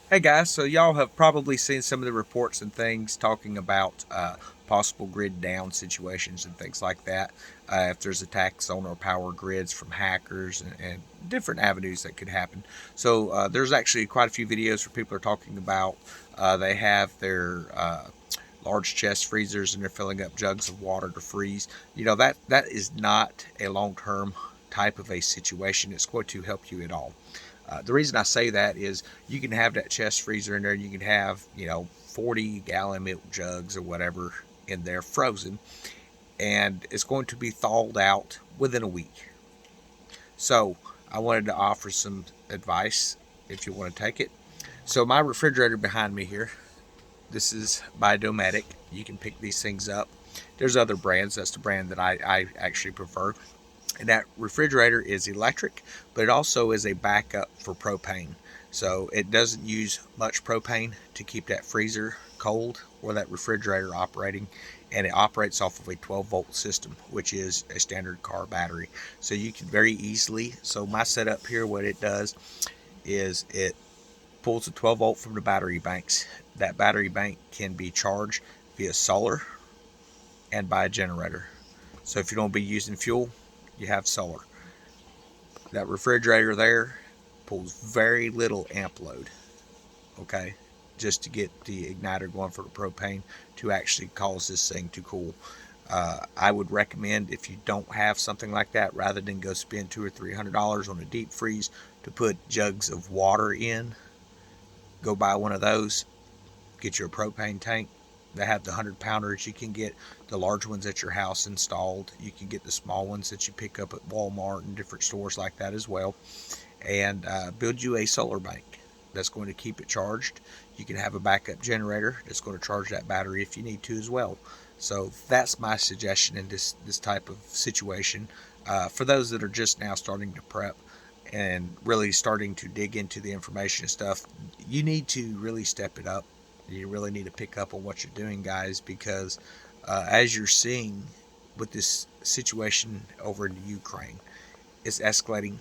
Hey guys, so y'all have probably seen some of the reports and things talking about possible grid down situations and things like that. If there's attacks on our power grids from hackers and different avenues that could happen. So there's actually quite a few videos where people are talking about they have their large chest freezers and they're filling up jugs of water to freeze. That is not a long-term type of a situation. It's going to help you at all. The reason I say that is you can have that chest freezer in there. You can have 40-gallon milk jugs or whatever in there frozen, and it's going to be thawed out within a week. So I wanted to offer some advice if you want to take it. So my refrigerator behind me here, this is by Dometic. You can pick these things up. There's other brands. That's the brand that I actually prefer. And that refrigerator is electric, but it also is a backup for propane. So it doesn't use much propane to keep that freezer cold or that refrigerator operating. And it operates off of a 12-volt system, which is a standard car battery. So you can very easily, so my setup here, what it does is it pulls a 12-volt from the battery banks. That battery bank can be charged via solar and by a generator. So if you don't be using fuel, you have solar. That refrigerator there pulls very little amp load, okay, just to get the igniter going for the propane to actually cause this thing to cool. I would recommend, if you don't have something like that, rather than go spend $200 or $300 on a deep freeze to put jugs of water in, go buy one of those. Get your propane tank. They have the 100 pounders. You can get the large ones at your house installed. You can get the small ones that you pick up at Walmart and different stores like that as well. And build you a solar bank that's going to keep it charged. You can have a backup generator that's going to charge that battery if you need to as well. So that's my suggestion in this type of situation. For those that are just now starting to prep and really starting to dig into the information and stuff, you need to really step it up. You really need to pick up on what you're doing, guys, because as you're seeing with this situation over in Ukraine, it's escalating.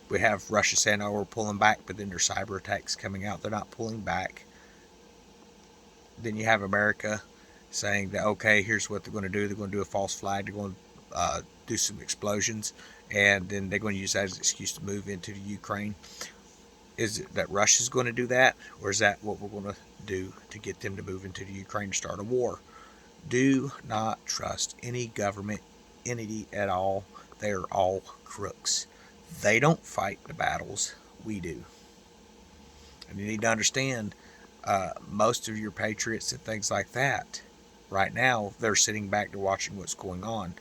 We have Russia saying, "Oh, we're pulling back," but then there's cyber attacks coming out. They're not pulling back. Then you have America saying that, okay, here's what they're going to do. They're going to do a false flag. They're going to do some explosions, and then they're going to use that as an excuse to move into the Ukraine. Is it that Russia's going to do that, or is that what we're going to do to get them to move into the Ukraine to start a war? Do not trust any government entity at all. They are all crooks. They don't fight the battles. We do. And you need to understand, most of your patriots and things like that, right now, they're sitting back to watching what's going on.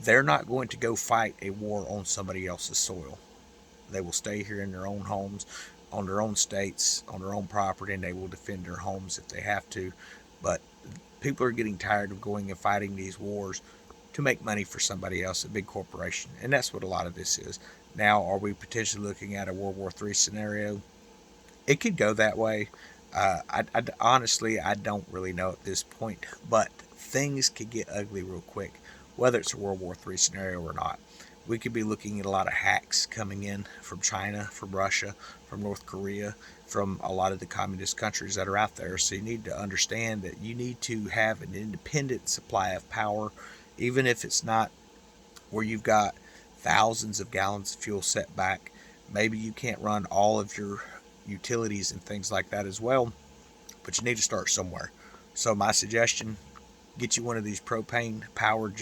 They're not going to go fight a war on somebody else's soil. They will stay here in their own homes, on their own states, on their own property, and they will defend their homes if they have to. But people are getting tired of going and fighting these wars to make money for somebody else, a big corporation. And that's what a lot of this is. Now, are we potentially looking at a World War III scenario? It could go that way. Honestly, I don't really know at this point, but things could get ugly real quick, whether it's a World War III scenario or not. We could be looking at a lot of hacks coming in from China, from Russia, from North Korea, from a lot of the communist countries that are out there. So you need to understand that you need to have an independent supply of power, even if it's not where you've got thousands of gallons of fuel set back. Maybe you can't run all of your utilities and things like that as well, but you need to start somewhere. So my suggestion: get you one of these propane powered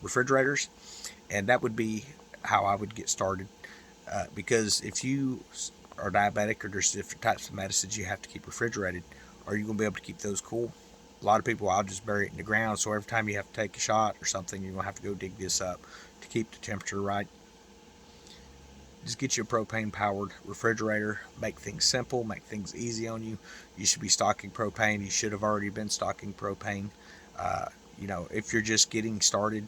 refrigerators, and that would be how I would get started. Because if you are diabetic or there's different types of medicines you have to keep refrigerated, are you going to be able to keep those cool? A lot of people, I'll just bury it in the ground, so every time you have to take a shot or something, you're going to have to go dig this up to keep the temperature right. Just get you a propane powered refrigerator. Make things simple, make things easy on you. You should be stocking propane. You should have already been stocking propane. Uh, if you're just getting started,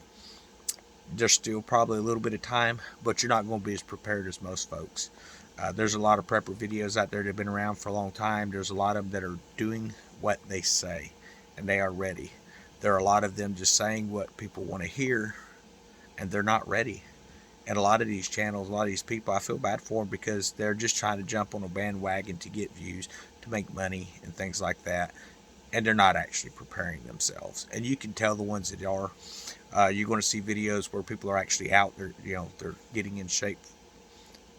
there's still probably a little bit of time, but you're not going to be as prepared as most folks. There's a lot of prepper videos out there that have been around for a long time. There's a lot of them that are doing what they say, and they are ready. There are a lot of them just saying what people want to hear, and they're not ready. And a lot of these channels, a lot of these people, I feel bad for them because they're just trying to jump on a bandwagon to get views, to make money, and things like that. And they're not actually preparing themselves. And you can tell the ones that are. You're going to see videos where people are actually out there, they're getting in shape.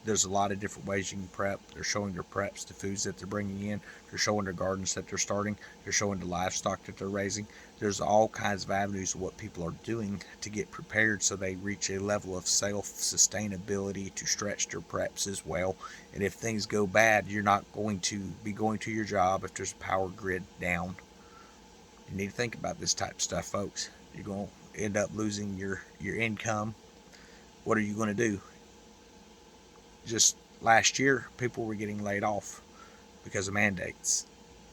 There's a lot of different ways you can prep. They're showing their preps, the foods that they're bringing in. They're showing their gardens that they're starting. They're showing the livestock that they're raising. There's all kinds of avenues of what people are doing to get prepared so they reach a level of self-sustainability to stretch their preps as well. And if things go bad, you're not going to be going to your job if there's a power grid down. You need to think about this type of stuff, folks. You're going to end up losing your income. What are you going to do? Just last year, people were getting laid off because of mandates.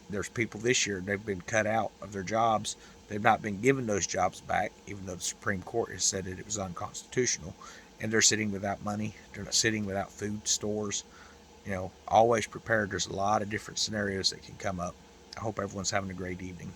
There's people this year, they've been cut out of their jobs. They've not been given those jobs back, even though the Supreme Court has said that it was unconstitutional. And they're sitting without money. They're not sitting without food stores. Always prepared. There's a lot of different scenarios that can come up. I hope everyone's having a great evening.